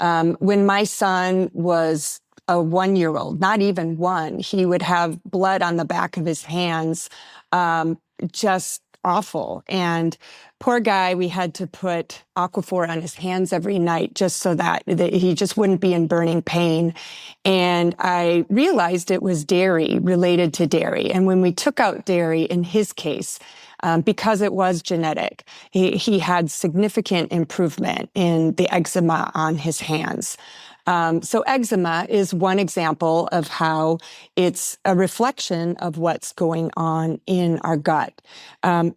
When my son was a 1-year-old, not even one, he would have blood on the back of his hands, just awful. And poor guy, we had to put Aquaphor on his hands every night just so that he just wouldn't be in burning pain. And I realized it was dairy, related to dairy. And when we took out dairy, in his case, because it was genetic, he had significant improvement in the eczema on his hands. So eczema is one example of how it's a reflection of what's going on in our gut.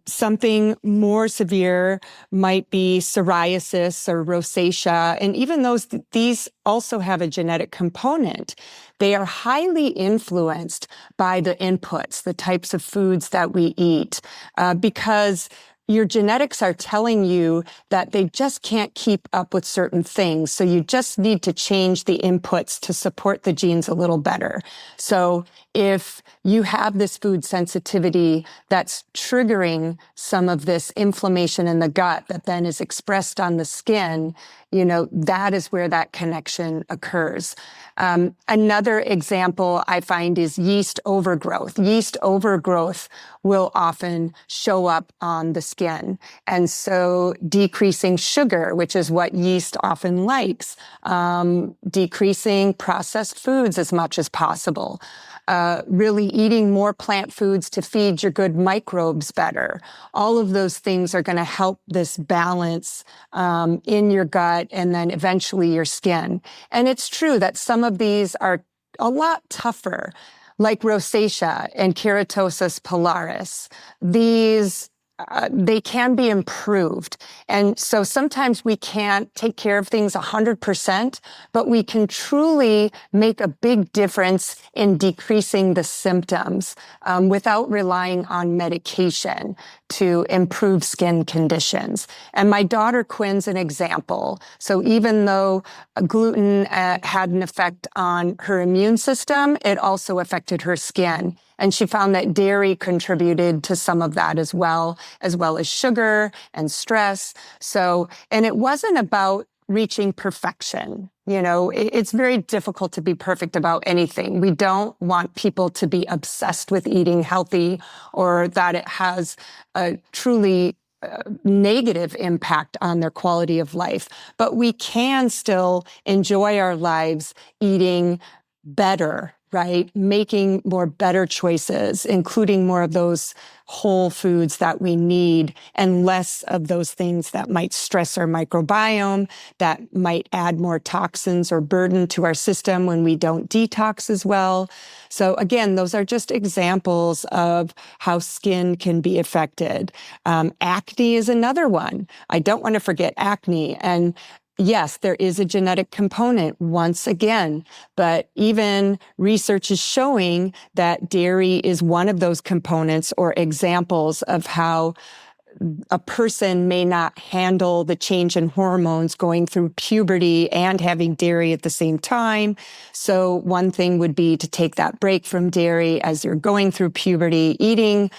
Something more severe might be psoriasis or rosacea. And even these also have a genetic component. They are highly influenced by the inputs, the types of foods that we eat, because your genetics are telling you that they just can't keep up with certain things. So you just need to change the inputs to support the genes a little better. So if you have this food sensitivity that's triggering some of this inflammation in the gut that then is expressed on the skin, that is where that connection occurs. Another example I find is yeast overgrowth. Yeast overgrowth will often show up on the skin. And so decreasing sugar, which is what yeast often likes, decreasing processed foods as much as possible, really eating more plant foods to feed your good microbes better. All of those things are going to help this balance in your gut and then eventually your skin. And it's true that some of these are a lot tougher, like rosacea and keratosis pilaris. These they can be improved. And so sometimes we can't take care of things 100%, but we can truly make a big difference in decreasing the symptoms without relying on medication to improve skin conditions. And my daughter Quinn's an example. So even though gluten had an effect on her immune system, it also affected her skin. And she found that dairy contributed to some of that as well as sugar and stress. So, and it wasn't about reaching perfection. It's very difficult to be perfect about anything. We don't want people to be obsessed with eating healthy or that it has a truly negative impact on their quality of life. But we can still enjoy our lives eating better, right? Making more better choices, including more of those whole foods that we need and less of those things that might stress our microbiome, that might add more toxins or burden to our system when we don't detox as well. So again, those are just examples of how skin can be affected. Acne is another one. I don't want to forget acne. And yes, there is a genetic component once again, but even research is showing that dairy is one of those components or examples of how a person may not handle the change in hormones going through puberty and having dairy at the same time. So one thing would be to take that break from dairy as you're going through puberty, eating,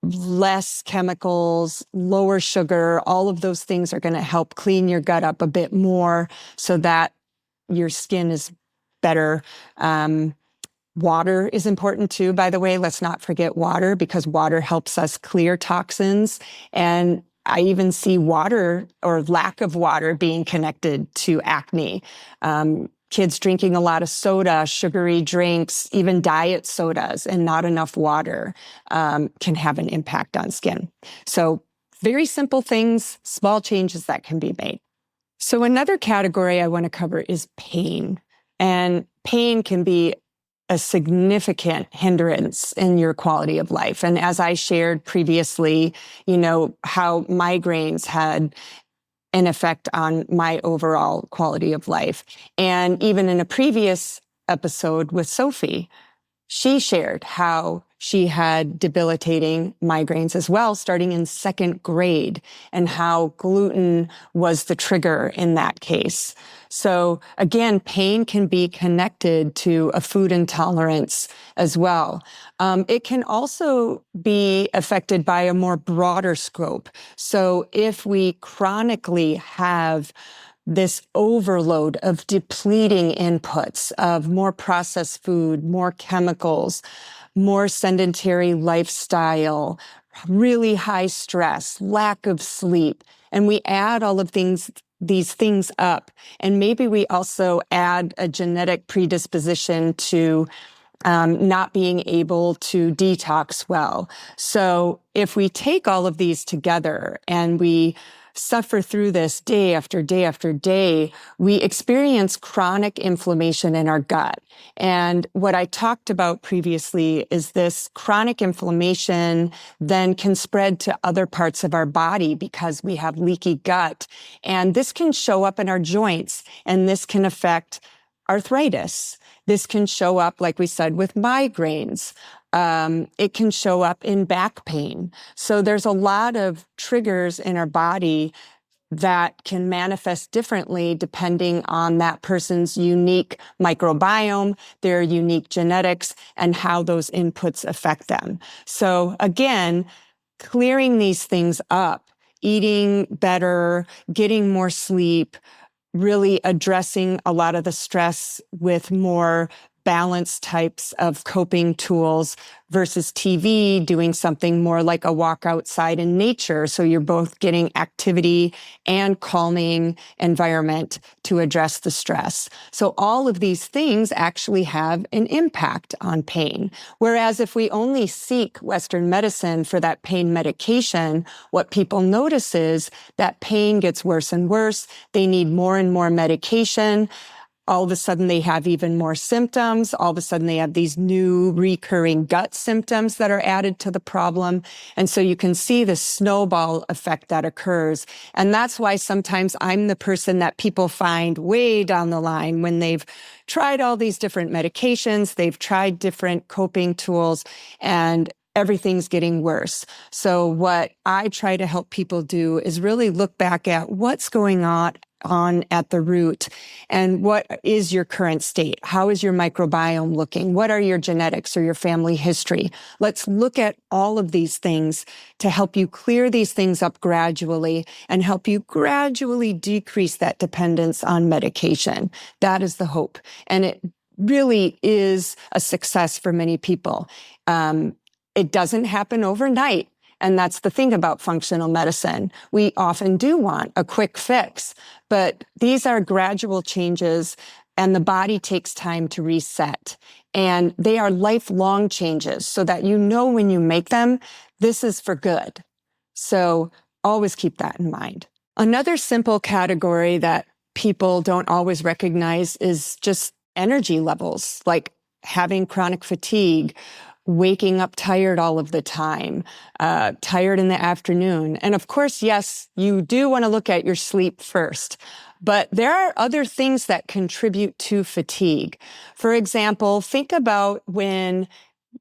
less chemicals, lower sugar, all of those things are going to help clean your gut up a bit more so that your skin is better. Water is important too, by the way. Let's not forget water because water helps us clear toxins. And I even see water or lack of water being connected to acne. Kids drinking a lot of soda, sugary drinks, even diet sodas, and not enough water can have an impact on skin. So very simple things, small changes that can be made. So another category I want to cover is pain. And pain can be a significant hindrance in your quality of life. And as I shared previously, how migraines had an effect on my overall quality of life. And even in a previous episode with Sophie, she shared how she had debilitating migraines as well, starting in 2nd grade, and how gluten was the trigger in that case. So again, pain can be connected to a food intolerance as well. It can also be affected by a more broader scope. So if we chronically have this overload of depleting inputs, of more processed food, more chemicals, more sedentary lifestyle, really high stress, lack of sleep. And we add all of these things up. And maybe we also add a genetic predisposition to not being able to detox well. So if we take all of these together and we suffer through this day after day after day, we experience chronic inflammation in our gut. And what I talked about previously is this chronic inflammation then can spread to other parts of our body because we have leaky gut. And this can show up in our joints, and this can affect arthritis. This can show up, like we said, with migraines. It can show up in back pain. So there's a lot of triggers in our body that can manifest differently depending on that person's unique microbiome, their unique genetics, and how those inputs affect them. So again, clearing these things up, eating better, getting more sleep, really addressing a lot of the stress with more balanced types of coping tools versus TV, doing something more like a walk outside in nature. So you're both getting activity and calming environment to address the stress. So all of these things actually have an impact on pain. Whereas if we only seek Western medicine for that pain medication, what people notice is that pain gets worse and worse. They need more and more medication. All of a sudden they have even more symptoms. All of a sudden they have these new recurring gut symptoms that are added to the problem. And so you can see the snowball effect that occurs. And that's why sometimes I'm the person that people find way down the line when they've tried all these different medications, they've tried different coping tools, and everything's getting worse. So what I try to help people do is really look back at what's going on at the root and what is your current state? How is your microbiome looking? What are your genetics or your family history? Let's look at all of these things to help you clear these things up gradually and help you gradually decrease that dependence on medication. That is the hope. And it really is a success for many people. It doesn't happen overnight. And that's the thing about functional medicine. We often do want a quick fix, but these are gradual changes and the body takes time to reset. And they are lifelong changes so that you know when you make them, this is for good. So always keep that in mind. Another simple category that people don't always recognize is just energy levels, like having chronic fatigue, waking up tired all of the time, tired in the afternoon. And of course, yes, you do want to look at your sleep first, but there are other things that contribute to fatigue. For example, think about when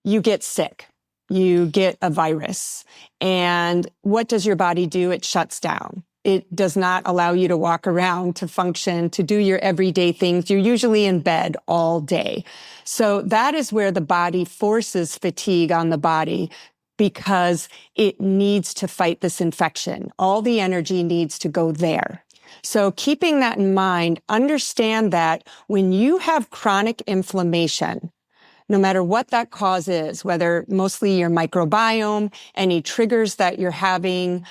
you get sick, you get a virus, and what does your body do? It shuts down. It does not allow you to walk around, to function, to do your everyday things. You're usually in bed all day. So that is where the body forces fatigue on the body because it needs to fight this infection. All the energy needs to go there. So keeping that in mind, understand that when you have chronic inflammation, no matter what that cause is, whether mostly your microbiome, any triggers that you're having,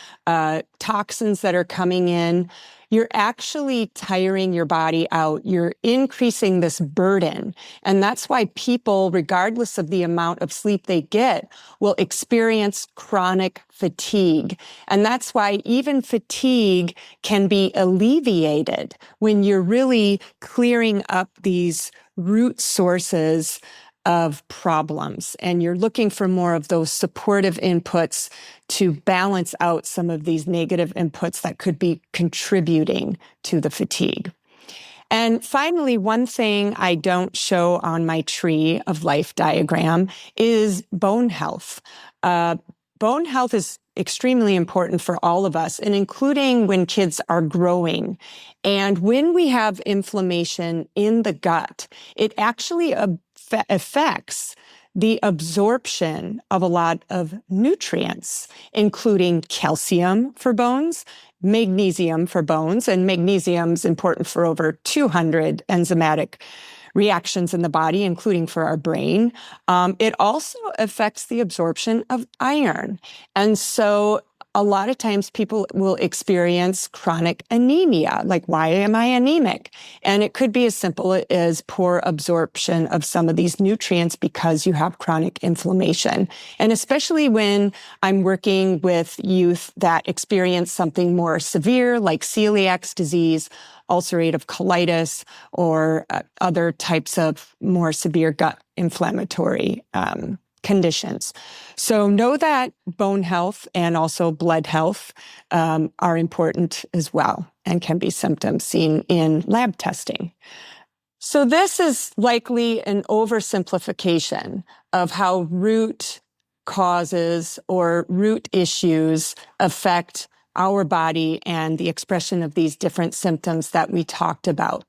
toxins that are coming in, you're actually tiring your body out. You're increasing this burden. And that's why people, regardless of the amount of sleep they get, will experience chronic fatigue. And that's why even fatigue can be alleviated when you're really clearing up these root sources of problems. And you're looking for more of those supportive inputs to balance out some of these negative inputs that could be contributing to the fatigue. And finally, one thing I don't show on my tree of life diagram is bone health. Bone health is extremely important for all of us, and including when kids are growing. And when we have inflammation in the gut, it actually affects the absorption of a lot of nutrients, including calcium for bones, magnesium for bones, and magnesium is important for over 200 enzymatic reactions in the body, including for our brain. It also affects the absorption of iron. And so a lot of times people will experience chronic anemia. Like, why am I anemic? And it could be as simple as poor absorption of some of these nutrients because you have chronic inflammation. And especially when I'm working with youth that experience something more severe, like celiac disease, ulcerative colitis, or other types of more severe gut inflammatory conditions. So know that bone health and also blood health are important as well and can be symptoms seen in lab testing. So this is likely an oversimplification of how root causes or root issues affect our body and the expression of these different symptoms that we talked about.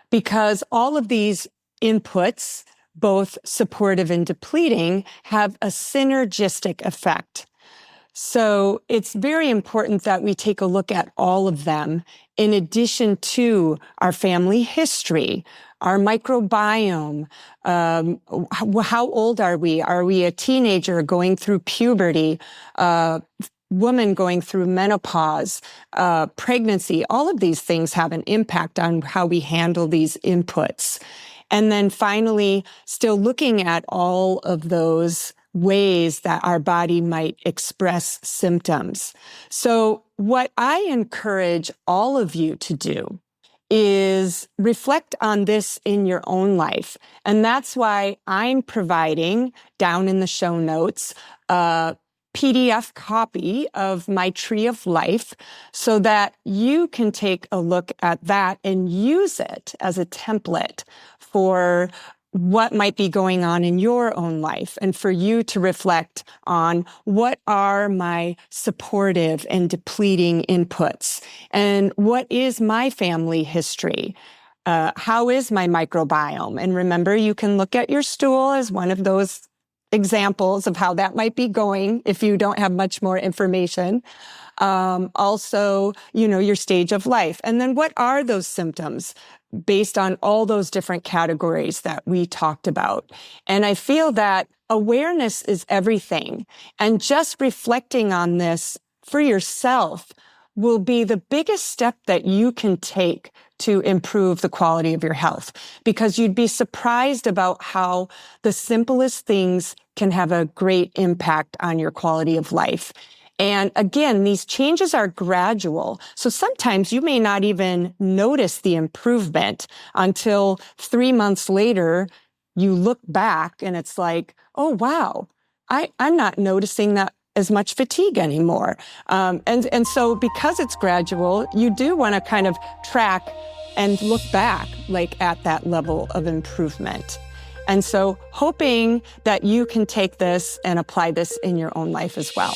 Because all of these inputs, both supportive and depleting, have a synergistic effect. So it's very important that we take a look at all of them in addition to our family history, our microbiome, how old are we? Are we a teenager going through puberty, woman going through menopause, pregnancy? All of these things have an impact on how we handle these inputs. And then finally, still looking at all of those ways that our body might express symptoms. So what I encourage all of you to do is reflect on this in your own life. And that's why I'm providing down in the show notes a PDF copy of my Tree of Life so that you can take a look at that and use it as a template for what might be going on in your own life and for you to reflect on what are my supportive and depleting inputs and what is my family history. How is my microbiome? And remember, you can look at your stool as one of those examples of how that might be going if you don't have much more information. Also, your stage of life. And then what are those symptoms based on all those different categories that we talked about? And I feel that awareness is everything. And just reflecting on this for yourself will be the biggest step that you can take to improve the quality of your health, because you'd be surprised about how the simplest things can have a great impact on your quality of life. And again, these changes are gradual. So sometimes you may not even notice the improvement until 3 months later, you look back and it's like, oh, wow, I'm not noticing that as much fatigue anymore. And so because it's gradual, you do want to kind of track and look back at that level of improvement. And so hoping that you can take this and apply this in your own life as well.